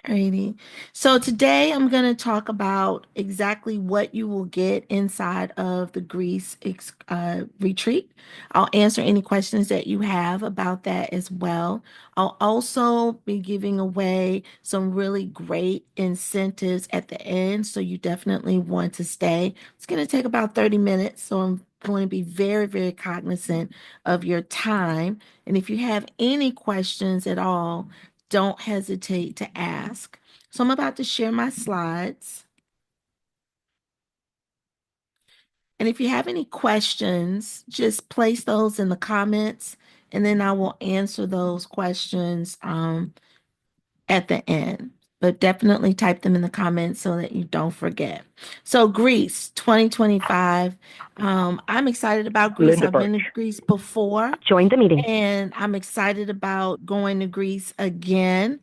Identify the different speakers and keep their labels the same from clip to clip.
Speaker 1: Alrighty. So today I'm going to talk about exactly what you will get inside of the retreat. I'll answer any questions that you have about that as well. I'll also be giving away some really great incentives at the end, so you definitely want to stay. It's going to take about 30 minutes, so I'm going to be very, very cognizant of your time. And if you have any questions at all, don't hesitate to ask. So I'm about to share my slides. And if you have any questions, just place those in the comments and then I will answer those questions at the end. But definitely type them in the comments so that you don't forget. So Greece 2025. I'm excited about Greece. I've been to
Speaker 2: Lundeberg.
Speaker 1: Greece before.
Speaker 2: Join the meeting.
Speaker 1: And I'm excited about going to Greece again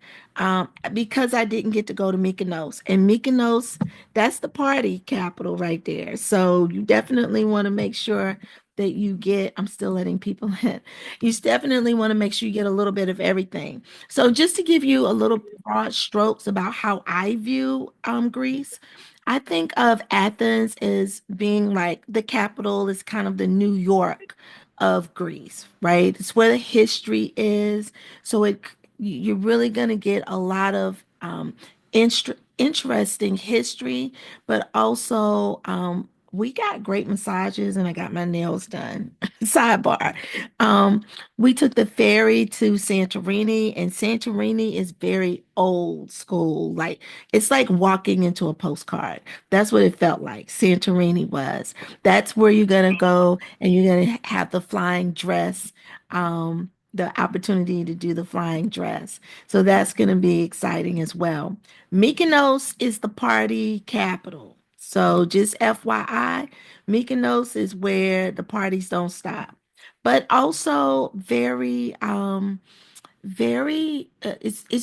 Speaker 1: because I didn't get to go to Mykonos. And Mykonos, that's the party capital right there. So you definitely want to make sure that you get, I'm still letting people in. You definitely want to make sure you get a little bit of everything. So just to give you a little broad strokes about how I view Greece, I think of Athens as being like the capital is kind of the New York of Greece, right? It's where the history is. So you're really going to get a lot of interesting history, but also we got great massages and I got my nails done. Sidebar. Um, we took the ferry to Santorini, and Santorini is very old school. Like it's like walking into a postcard. That's what it felt like. Santorini was. That's where you're gonna go and you're gonna have the flying dress, the opportunity to do the flying dress. So that's gonna be exciting as well. Mykonos is the party capital. So just FYI, Mykonos is where the parties don't stop. But also it's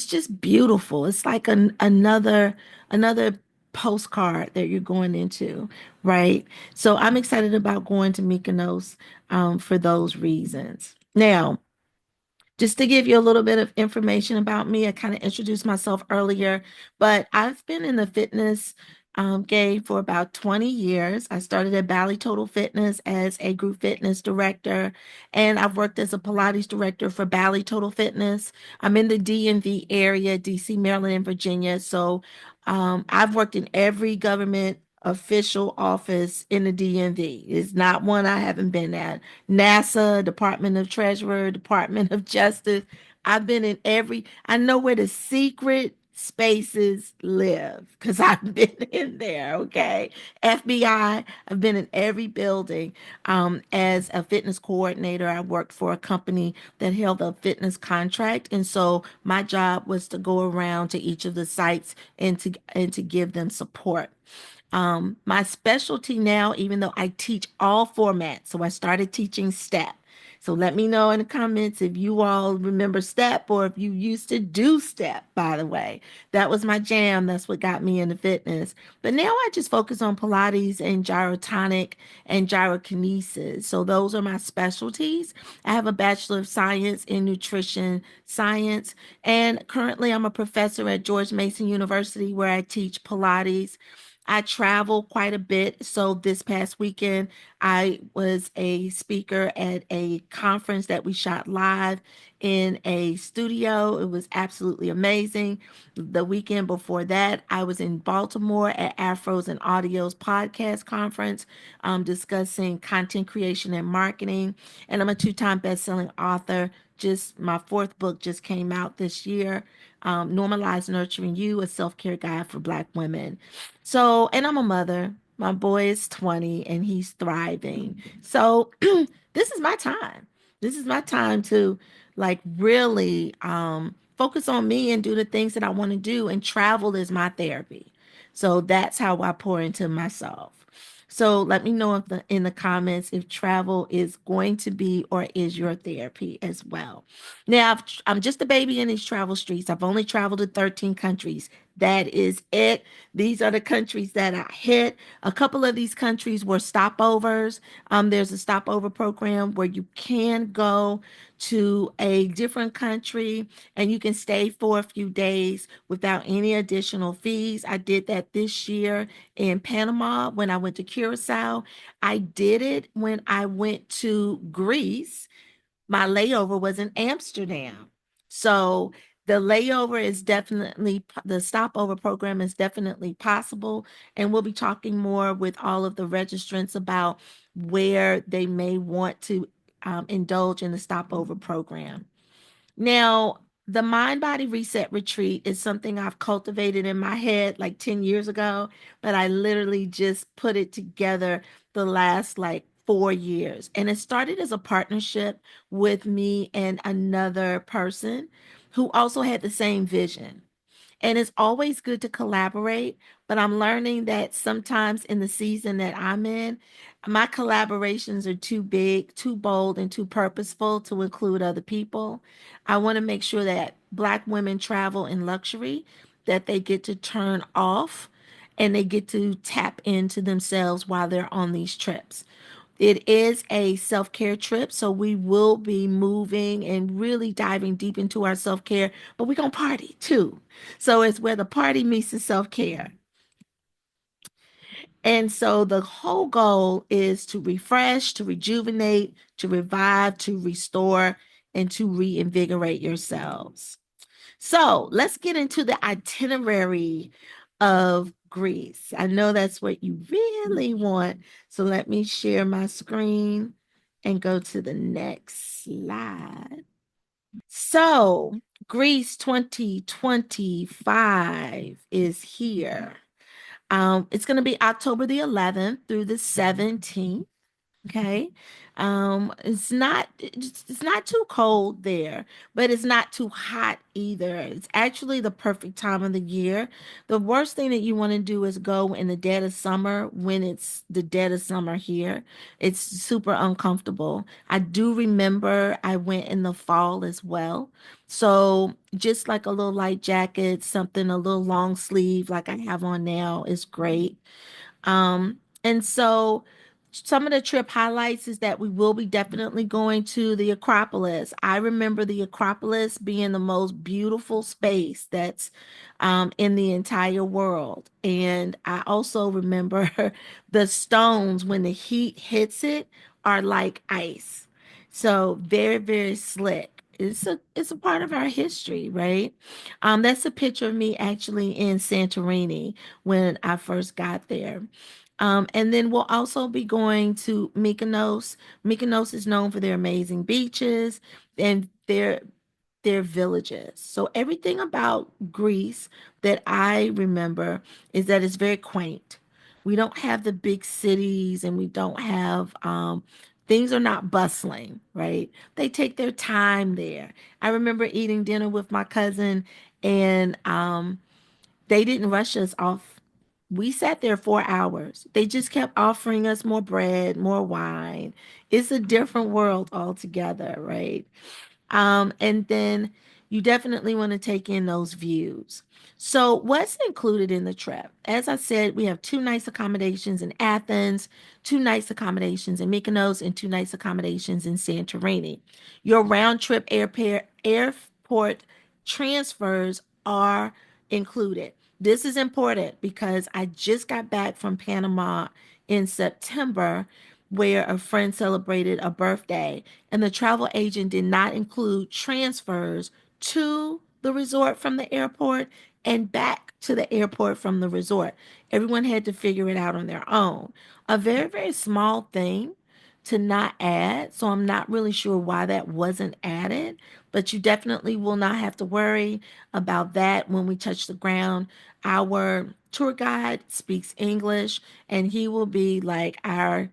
Speaker 1: just beautiful. It's like another postcard that you're going into, right? So I'm excited about going to Mykonos for those reasons. Now, just to give you a little bit of information about me, I kind of introduced myself earlier, but I've been in the fitness game for about 20 years. I started at Bally Total Fitness as a group fitness director, and I've worked as a Pilates director for Bally Total Fitness. I'm in the DMV area, DC, Maryland, and Virginia. So I've worked in every government official office in the DMV. It's not one I haven't been at. NASA, Department of Treasurer, Department of Justice. I've been in I know where the secret spaces live because I've been in there, okay? FBI, I've been in every building. As a fitness coordinator, I worked for a company that held a fitness contract. And so my job was to go around to each of the sites and to give them support. My specialty now, even though I teach all formats, so I started teaching STEP. So let me know in the comments if you all remember STEP or if you used to do STEP, by the way. That was my jam. That's what got me into fitness. But now I just focus on Pilates and gyrotonic and gyrokinesis. So those are my specialties. I have a Bachelor of Science in Nutrition Science, and currently I'm a professor at George Mason University where I teach Pilates. I travel quite a bit. So this past weekend, I was a speaker at a conference that we shot live in a studio. It was absolutely amazing. The weekend before that, I was in Baltimore at Afros and Audios podcast conference, discussing content creation and marketing. And I'm a two-time best-selling author. Just my fourth book just came out this year. Normalize Nurturing You, a self-care guide for Black women. So, and I'm a mother. My boy is 20 and he's thriving. So, this is my time. This is my time to like really focus on me and do the things that I want to do. And travel is my therapy. So that's how I pour into myself. So let me know if in the comments if travel is going to be or is your therapy as well. Now, I'm just a baby in these travel streets. I've only traveled to 13 countries. That is it. These are the countries that I hit. A couple of these countries were stopovers. There's a stopover program where you can go to a different country and you can stay for a few days without any additional fees. I did that this year in Panama when I went to Curacao. I did it when I went to Greece. My layover was in Amsterdam. So the layover is definitely, the stopover program is definitely possible. And we'll be talking more with all of the registrants about where they may want to indulge in the stopover program. Now, the Mind Body Reset Retreat is something I've cultivated in my head like 10 years ago, but I literally just put it together the last like 4 years. And it started as a partnership with me and another person who also had the same vision. And it's always good to collaborate, but I'm learning that sometimes in the season that I'm in, my collaborations are too big, too bold, and too purposeful to include other people. I want to make sure that Black women travel in luxury, that they get to turn off and they get to tap into themselves while they're on these trips. It is a self care trip, so we will be moving and really diving deep into our self care, but we're going to party too. So it's where the party meets the self care. And so the whole goal is to refresh, to rejuvenate, to revive, to restore, and to reinvigorate yourselves. So let's get into the itinerary of Greece. I know that's what you really want. So let me share my screen and go to the next slide. So Greece 2025 is here. It's going to be October the 11th through the 17th. Okay. It's not too cold there, but it's not too hot either. It's actually the perfect time of the year. The worst thing that you want to do is go in the dead of summer when it's the dead of summer here. It's super uncomfortable. I do remember I went in the fall as well. So just like a little light jacket, something a little long sleeve like I have on now is great. And so some of the trip highlights is that we will be definitely going to the Acropolis. I remember the Acropolis being the most beautiful space that's in the entire world. And I also remember the stones when the heat hits it are like ice. So very, very slick. It's a part of our history, right? That's a picture of me actually in Santorini when I first got there. And then we'll also be going to Mykonos. Mykonos is known for their amazing beaches and their villages. So everything about Greece that I remember is that it's very quaint. We don't have the big cities and we don't have things are not bustling, right? They take their time there. I remember eating dinner with my cousin and they didn't rush us off. We sat there 4 hours. They just kept offering us more bread, more wine. It's a different world altogether, right? And then you definitely want to take in those views. So, what's included in the trip? As I said, we have 2 nights accommodations in Athens, 2 nights accommodations in Mykonos, and 2 nights accommodations in Santorini. Your round trip airport transfers are included. This is important because I just got back from Panama in September where a friend celebrated a birthday, and the travel agent did not include transfers to the resort from the airport and back to the airport from the resort. Everyone had to figure it out on their own. A very, very small thing to not add, so I'm not really sure why that wasn't added, but you definitely will not have to worry about that when we touch the ground. Our tour guide speaks English, and he will be like our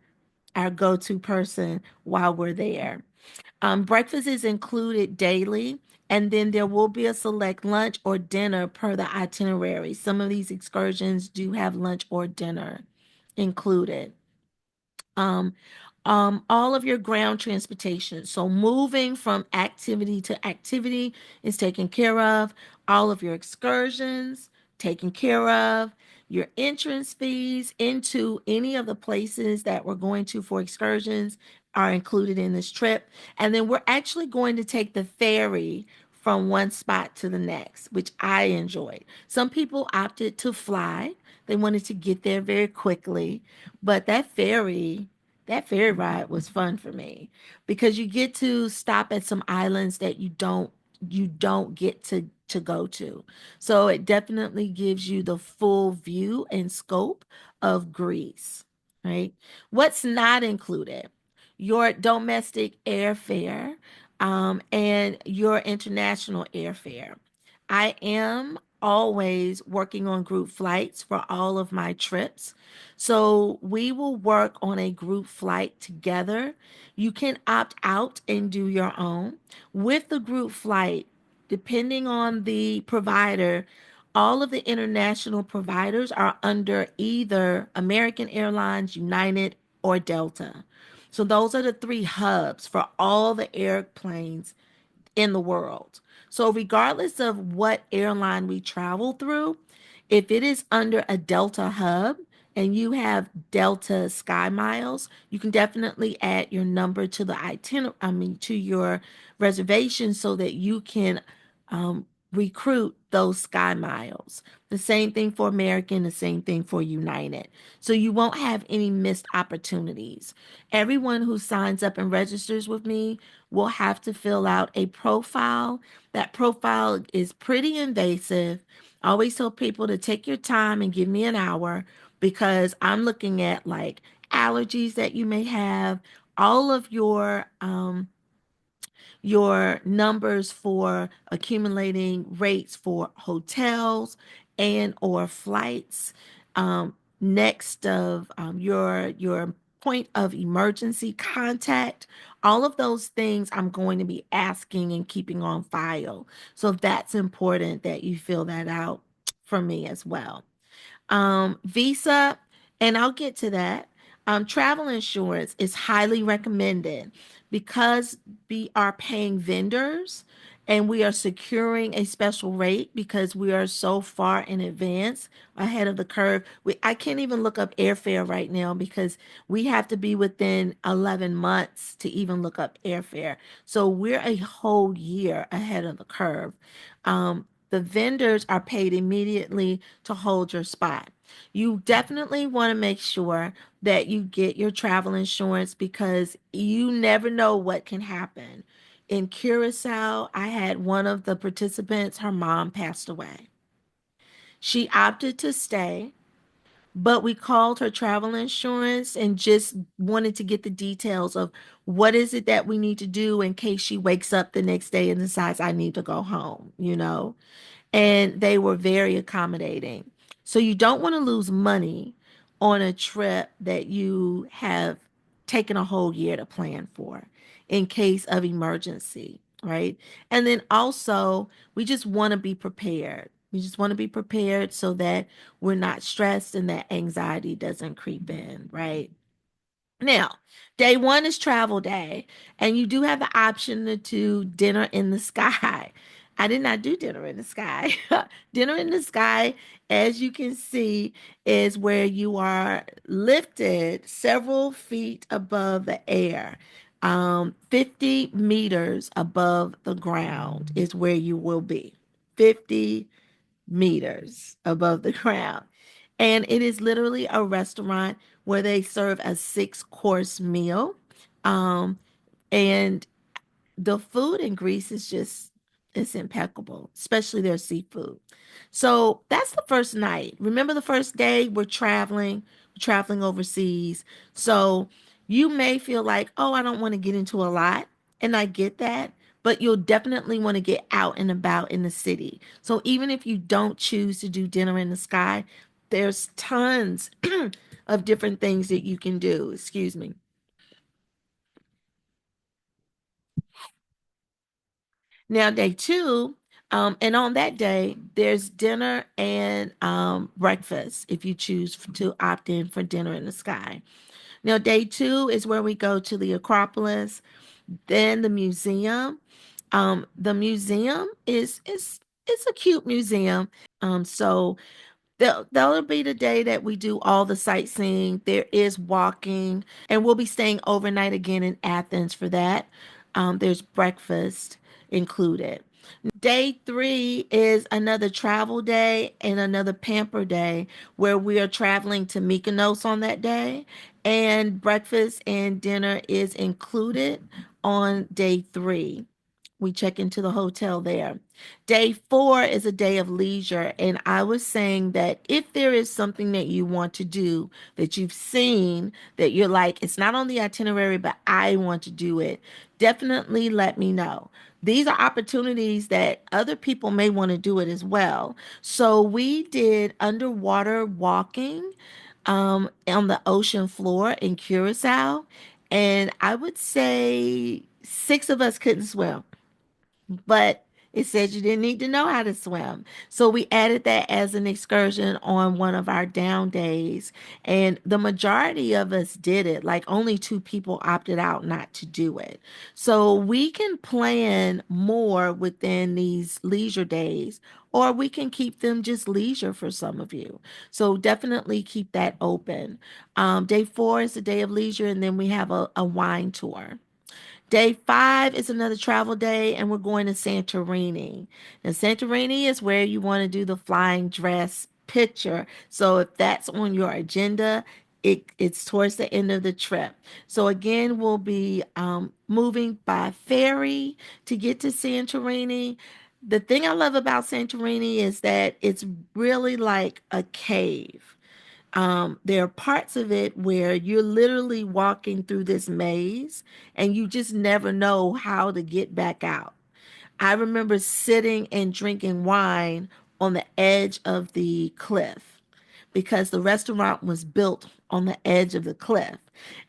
Speaker 1: go-to person while we're there. Breakfast is included daily, and then there will be a select lunch or dinner per the itinerary. Some of these excursions do have lunch or dinner included. Um, all of your ground transportation. So moving from activity to activity is taken care of. All of your excursions, taken care of. Your entrance fees into any of the places that we're going to for excursions are included in this trip. And then we're actually going to take the ferry from one spot to the next, which I enjoyed. Some people opted to fly. They wanted to get there very quickly, but that ferry ride was fun for me because you get to stop at some islands that you don't get to go to. So it definitely gives you the full view and scope of Greece, right? What's not included? Your domestic airfare, and your international airfare. I am always working on group flights for all of my trips. So we will work on a group flight together. You can opt out and do your own. With the group flight, depending on the provider, all of the international providers are under either American Airlines, United, or Delta. So those are the three hubs for all the airplanes in the world. So, regardless of what airline we travel through, if it is under a Delta hub and you have Delta Sky Miles, you can definitely add your number to the to your reservation so that you can recruit those Sky Miles. The same thing for American, the same thing for United. So you won't have any missed opportunities. Everyone who signs up and registers with me will have to fill out a profile. That profile is pretty invasive. I always tell people to take your time and give me an hour because I'm looking at like allergies that you may have, all of your numbers for accumulating rates for hotels and or flights, next of your point of emergency contact. All of those things I'm going to be asking and keeping on file, so that's important that you fill that out for me as well. Visa, and I'll get to that. Travel insurance is highly recommended because we are paying vendors and we are securing a special rate because we are so far in advance ahead of the curve. I can't even look up airfare right now because we have to be within 11 months to even look up airfare. So we're a whole year ahead of the curve. The vendors are paid immediately to hold your spot. You definitely want to make sure that you get your travel insurance because you never know what can happen. In Curacao, I had one of the participants, her mom passed away. She opted to stay, but we called her travel insurance and just wanted to get the details of what is it that we need to do in case she wakes up the next day and decides I need to go home. And they were very accommodating. So you don't want to lose money on a trip that you have taken a whole year to plan for in case of emergency, right? And then also, we just want to be prepared. We just want to be prepared so that we're not stressed and that anxiety doesn't creep in, right? Now, day one is travel day, and you do have the option to do dinner in the sky. I did not do dinner in the sky. Dinner in the sky, as you can see, is where you are lifted several feet above the air. 50 meters above the ground is where you will be. 50 meters above the ground. And it is literally a restaurant where they serve a six-course meal. Um, and the food in Greece is just it's impeccable, especially their seafood. So that's the first night. Remember the first day we're traveling overseas. So you may feel like, oh, I don't want to get into a lot. And I get that, but you'll definitely want to get out and about in the city. So even if you don't choose to do dinner in the sky, there's tons of different things that you can do. Excuse me. Now, day two, and on that day, there's dinner and breakfast if you choose to opt in for dinner in the sky. Now, day two is where we go to the Acropolis, then the museum. The museum is it's a cute museum. So that'll be the day that we do all the sightseeing. There is walking, and we'll be staying overnight again in Athens for that. There's breakfast included. Day three is another travel day and another pamper day where we are traveling to Mykonos on that day, and breakfast and dinner is included on day three. We check into the hotel there. Day four is a day of leisure. And I was saying that if there is something that you want to do that you've seen that you're like, it's not on the itinerary, but I want to do it, definitely let me know. These are opportunities that other people may want to do it as well. So we did underwater walking on the ocean floor in Curacao. And I would say six of us couldn't swim, but it said you didn't need to know how to swim. So we added that as an excursion on one of our down days. And the majority of us did it. Like only two people opted out not to do it. So we can plan more within these leisure days, or we can keep them just leisure for some of you. So definitely keep that open. Day four is a day of leisure, and then we have a wine tour. Day five is another travel day, and we're going to Santorini. And Santorini is where you want to do the flying dress picture. So if that's on your agenda, it's towards the end of the trip. So again, we'll be moving by ferry to get to Santorini. The thing I love about Santorini is that it's really like a cave. There are parts of it where you're literally walking through this maze and you just never know how to get back out. I remember sitting and drinking wine on the edge of the cliff because the restaurant was built on the edge of the cliff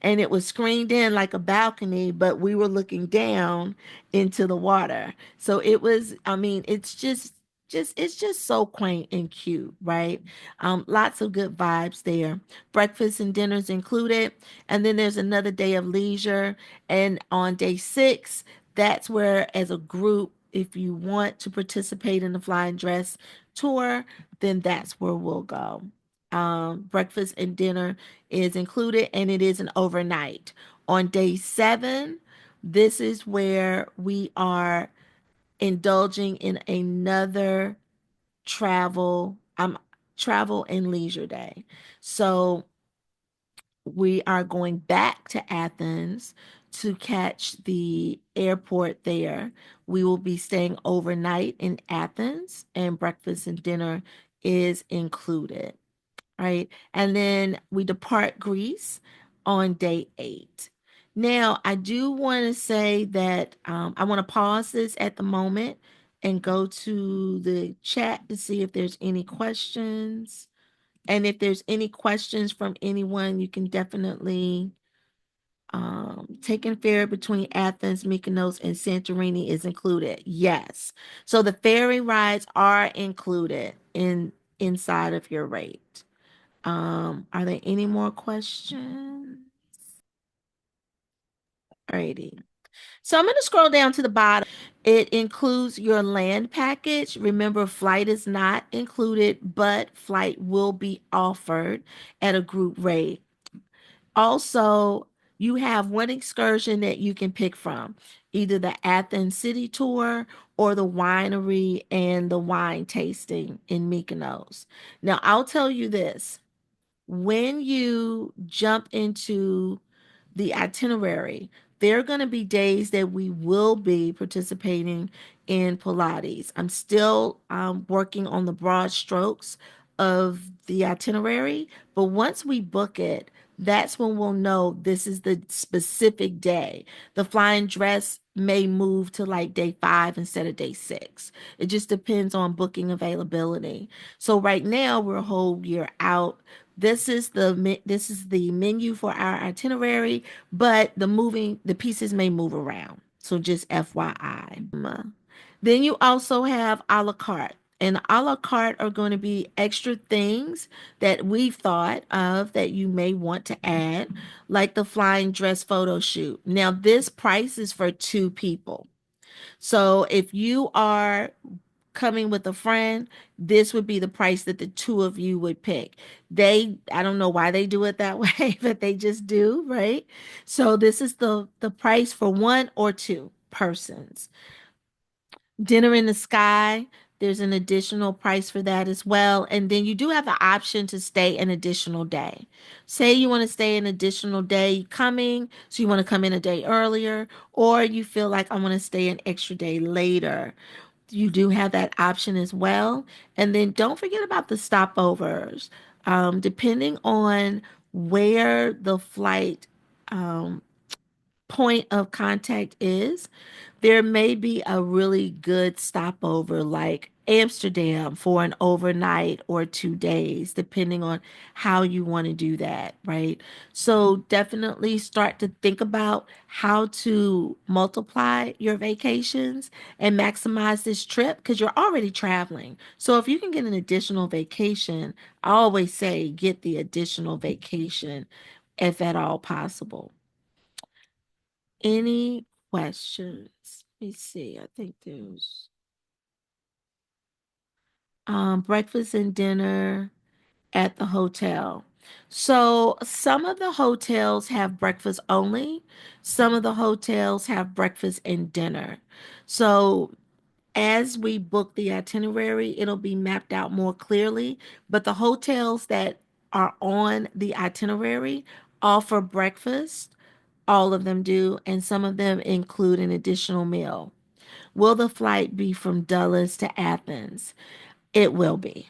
Speaker 1: and it was screened in like a balcony, but we were looking down into the water. So it was, I mean, it's just so quaint and cute, right? Lots of good vibes there. Breakfast and dinners included. And then there's another day of leisure. And on day six, that's where, as a group, if you want to participate in the flying dress tour, then that's where we'll go. Breakfast and dinner is included, and it is an overnight. On day seven, this is where we are indulging in another travel travel and leisure day. So we are going back to Athens to catch the airport there. We will be staying overnight in Athens, and breakfast and dinner is included, right? And then we depart Greece on day eight. Now, I do want to say that I want to pause this at the moment and go to the chat to see if there's any questions. And if there's any questions from anyone, you can definitely taking ferry between Athens, Mykonos, and Santorini is included. Yes. So the ferry rides are included inside of your rate. Are there any more questions? Alrighty. So I'm going to scroll down to the bottom. It includes your land package. Remember, flight is not included, but flight will be offered at a group rate. Also, you have one excursion that you can pick from, either the Athens City Tour or the winery and the wine tasting in Mykonos. Now, I'll tell you this. When you jump into the itinerary, there are going to be days that we will be participating in Pilates. I'm still working on the broad strokes of the itinerary, but once we book it, that's when we'll know this is the specific day. The flying dress may move to like day five instead of day six. It just depends on booking availability. So right now we're a whole year out. This is the menu for our itinerary, but the pieces may move around. So just FYI. Then you also have a la carte. And a la carte are going to be extra things that we've thought of that you may want to add, like the flying dress photo shoot. Now, this price is for two people. So if you are coming with a friend, this would be the price that the two of you would pick. I don't know why they do it that way, but they just do, right? So this is the price for one or two persons. Dinner in the Sky, there's an additional price for that as well. And then you do have the option to stay an additional day. Say you want to stay an additional day coming, so you want to come in a day earlier, or you feel like I want to stay an extra day later. You do have that option as well. And then don't forget about the stopovers. Depending on where the flight um, point of contact is, there may be a really good stopover like Amsterdam for an overnight or 2 days, depending on how you want to do that, right? So definitely start to think about how to multiply your vacations and maximize this trip because you're already traveling. So if you can get an additional vacation, I always say get the additional vacation if at all possible. Any questions? Let me see. I think there's breakfast and dinner at the hotel. So some of the hotels have breakfast only. Some of the hotels have breakfast and dinner. So as we book the itinerary, it'll be mapped out more clearly. But the hotels that are on the itinerary offer breakfast. All of them do, and some of them include an additional meal. Will the flight be from Dulles to Athens? It will be.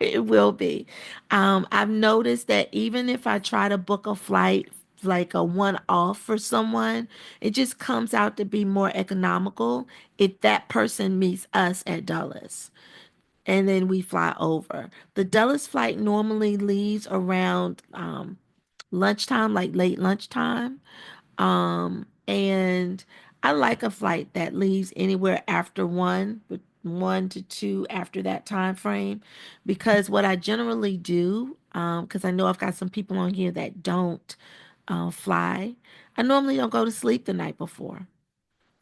Speaker 1: It will be. I've noticed that even if I try to book a flight like a one off for someone, it just comes out to be more economical if that person meets us at Dulles and then we fly over. The Dulles flight normally leaves around lunchtime, like late lunchtime. And I like a flight that leaves anywhere after one, but 1 to 2 after that time frame, because what I generally do, because I know I've got some people on here that don't fly, I normally don't go to sleep the night before.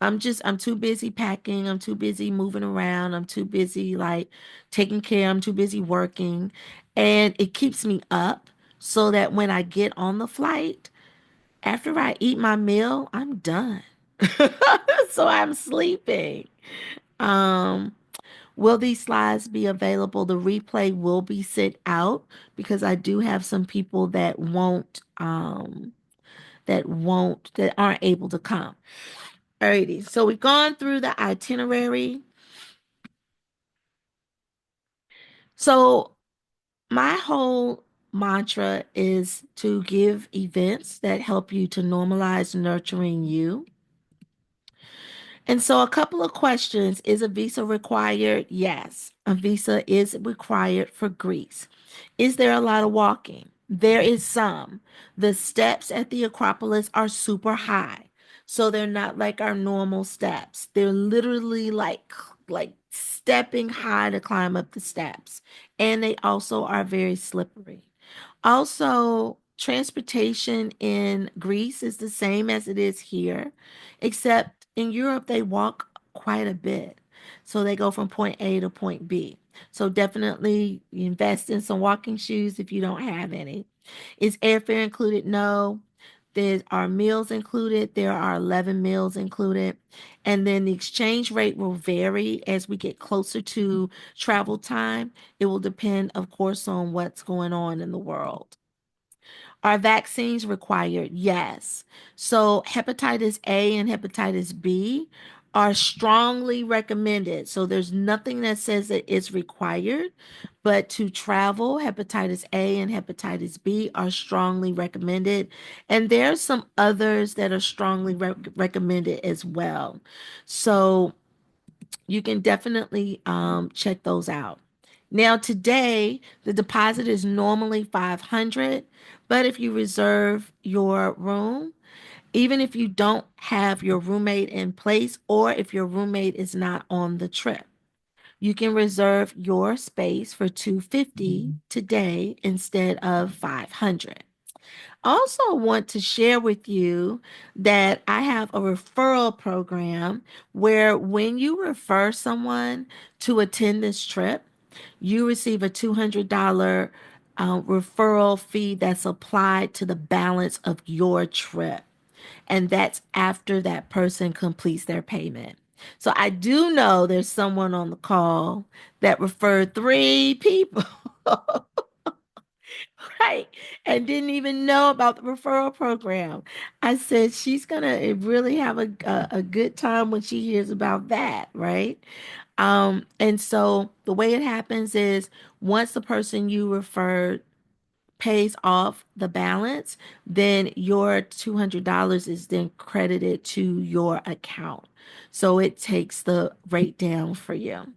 Speaker 1: I'm too busy packing. I'm too busy moving around. I'm too busy like taking care. I'm too busy working. And it keeps me up so that when I get on the flight, after I eat my meal, I'm done. So I'm sleeping. Um, will these slides be available? The replay will be sent out because I do have some people that aren't able to come. Alrighty, so we've gone through the itinerary. So my whole mantra is to give events that help you to normalize nurturing you. And so, a couple of questions. Is a visa required? Yes, a visa is required for Greece. Is there a lot of walking? There is some. The steps at the Acropolis are super high. So they're not like our normal steps. They're literally like stepping high to climb up the steps. And they also are very slippery. Also, transportation in Greece is the same as it is here, except in Europe they walk quite a bit. So they go from point A to point B. So definitely invest in some walking shoes if you don't have any. Is airfare included? No. There are meals included. There are 11 meals included. And then the exchange rate will vary as we get closer to travel time. It will depend, of course, on what's going on in the world. Are vaccines required? Yes. So hepatitis A and hepatitis B are strongly recommended. So there's nothing that says that it's required, but to travel, hepatitis A and hepatitis B are strongly recommended. And there's some others that are strongly recommended as well. So you can definitely check those out. Now, today, the deposit is normally 500, but if you reserve your room, even if you don't have your roommate in place or if your roommate is not on the trip, you can reserve your space for 250 today instead of 500. also want to share with you that I have a referral program where when you refer someone to attend this trip, you receive a $200 referral fee that's applied to the balance of your trip. And that's after that person completes their payment. So I do know there's someone on the call that referred three people. Right. And didn't even know about the referral program. I said she's gonna really have a good time when she hears about that, right? And so the way it happens is once the person you referred pays off the balance, then your $200 is then credited to your account. So it takes the rate down for you.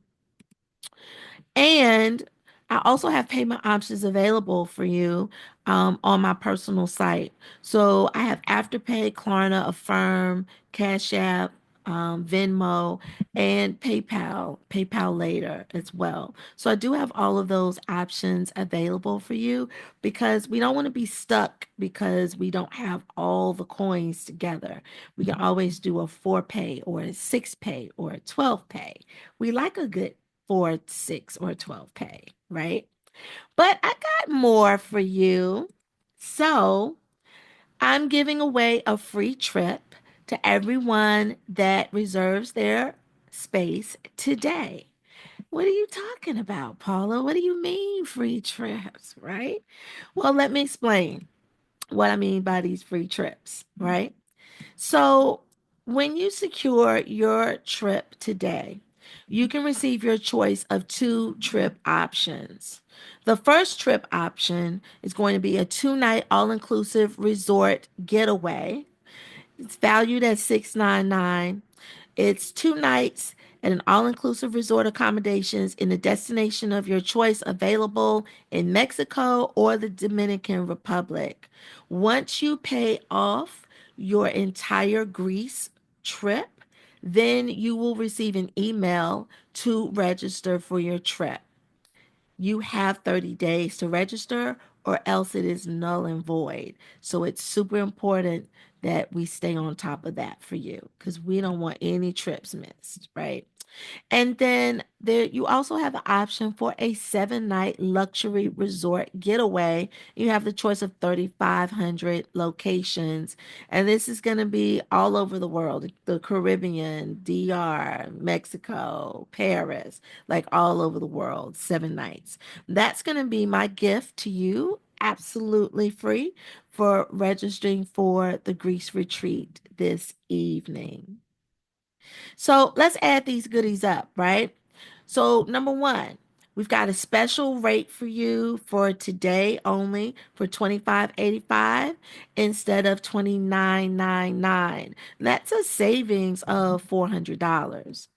Speaker 1: And I also have payment options available for you on my personal site. So I have Afterpay, Klarna, Affirm, Cash App, Venmo, and PayPal later as well. So I do have all of those options available for you because we don't want to be stuck because we don't have all the coins together. We can always do a 4 pay or a 6 pay or a 12 pay. We like a good 4, 6, or 12 pay, right? But I got more for you. So I'm giving away a free trip to everyone that reserves their space today. What are you talking about, Paula? What do you mean free trips, right? Well, let me explain what I mean by these free trips, right? So, when you secure your trip today, you can receive your choice of two trip options. The first trip option is going to be a 2 night all inclusive resort getaway. It's valued at $699. It's 2 nights at an all-inclusive resort accommodations in a destination of your choice available in Mexico or the Dominican Republic. Once you pay off your entire Greece trip, then you will receive an email to register for your trip. You have 30 days to register, or else it is null and void. So it's super important that we stay on top of that for you because we don't want any trips missed, right? And then there you also have the option for a 7 night luxury resort getaway. You have the choice of 3,500 locations. And this is going to be all over the world, the Caribbean, DR, Mexico, Paris, like all over the world, 7 nights. That's going to be my gift to you, absolutely free, for registering for the Greece retreat this evening. So let's add these goodies up, right? So, number one, we've got a special rate for you for today only for 25.85 instead of 29.99. That's a savings of $400.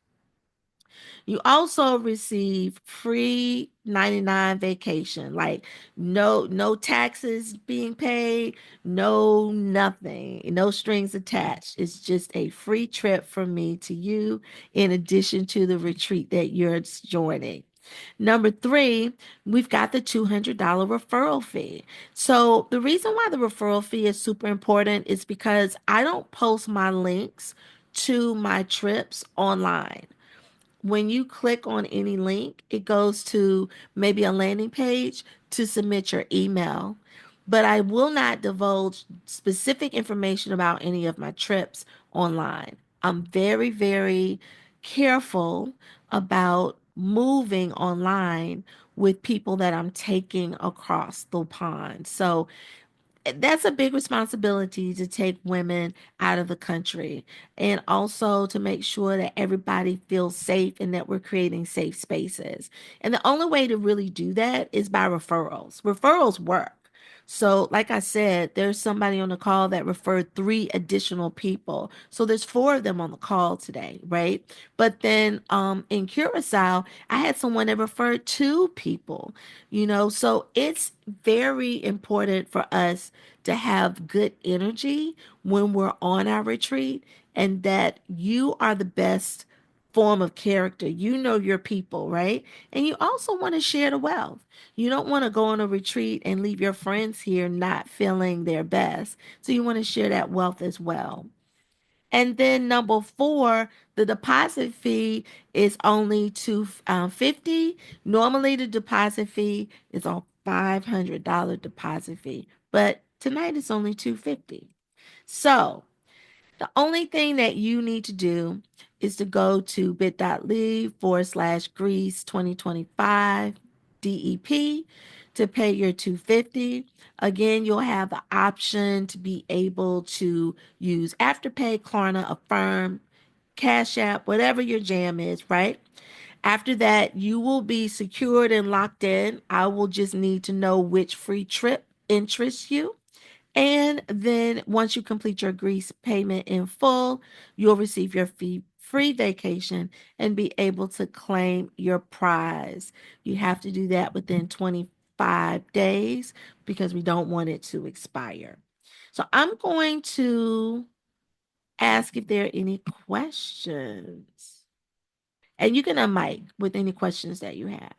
Speaker 1: You also receive free 99 vacation, like no taxes being paid, no nothing, no strings attached. It's just a free trip from me to you in addition to the retreat that you're joining. Number three, we've got the $200 referral fee. So the reason why the referral fee is super important is because I don't post my links to my trips online. When you click on any link, it goes to maybe a landing page to submit your email. But I will not divulge specific information about any of my trips online. I'm very, very careful about moving online with people that I'm taking across the pond. So that's a big responsibility to take women out of the country and also to make sure that everybody feels safe and that we're creating safe spaces. And the only way to really do that is by referrals. Referrals work. So, like I said, there's somebody on the call that referred three additional people. So there's four of them on the call today, right? But then in Curacao, I had someone that referred two people, so it's very important for us to have good energy when we're on our retreat and that you are the best form of character. You know your people, right? And you also want to share the wealth. You don't want to go on a retreat and leave your friends here not feeling their best. So you want to share that wealth as well. And then number four, the deposit fee is only 250. Normally the deposit fee is a $500 deposit fee, but tonight it's only 250. So the only thing that you need to do is to go to bit.ly/Greece 2025 DEP to pay your 250. Again, you'll have the option to be able to use Afterpay, Klarna, Affirm, Cash App, whatever your jam is, right? After that, you will be secured and locked in. I will just need to know which free trip interests you. And then once you complete your Greece payment in full, you'll receive your free vacation and be able to claim your prize. You have to do that within 25 days because we don't want it to expire. So I'm going to ask if there are any questions. And you can unmic with any questions that you have.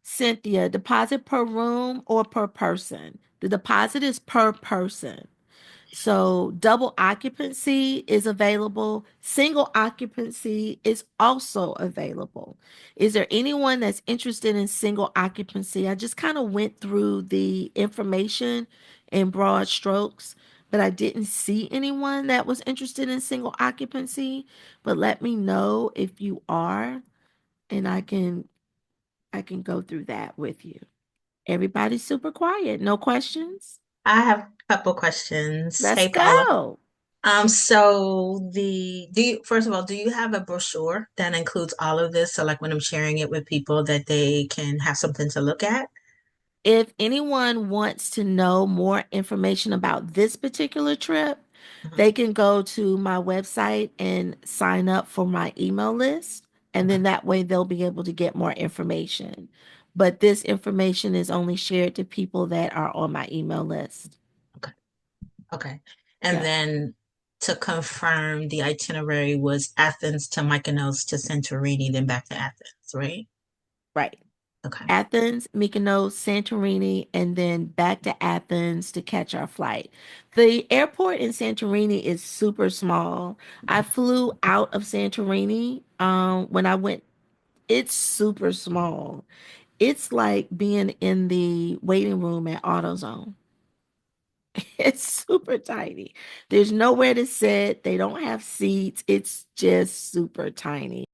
Speaker 1: Cynthia, deposit per room or per person? The deposit is per person. So double occupancy is available. Single occupancy is also available. Is there anyone that's interested in single occupancy? I just kind of went through the information in broad strokes, but I didn't see anyone that was interested in single occupancy. But let me know if you are, and I can go through that with you. Everybody's super quiet. No questions?
Speaker 2: I have a couple questions.
Speaker 1: Let's
Speaker 2: Hey, Paula.
Speaker 1: go.
Speaker 2: So do you, first of all, do you have a brochure that includes all of this? So like when I'm sharing it with people that they can have something to look at?
Speaker 1: If anyone wants to know more information about this particular trip,
Speaker 2: Mhm.
Speaker 1: they can go to my website and sign up for my email list. And
Speaker 2: Okay.
Speaker 1: then that way they'll be able to get more information. But this information is only shared to people that are on my email list.
Speaker 2: Okay. Okay. And
Speaker 1: Yeah,
Speaker 2: then to confirm the itinerary was Athens to Mykonos to Santorini, then back to Athens, right?
Speaker 1: right.
Speaker 2: Okay.
Speaker 1: Athens, Mykonos, Santorini, and then back to Athens to catch our flight. The airport in Santorini is super small. I flew out of Santorini when I went. It's super small. It's like being in the waiting room at AutoZone. It's super tiny. There's nowhere to sit. They don't have seats. It's just super tiny.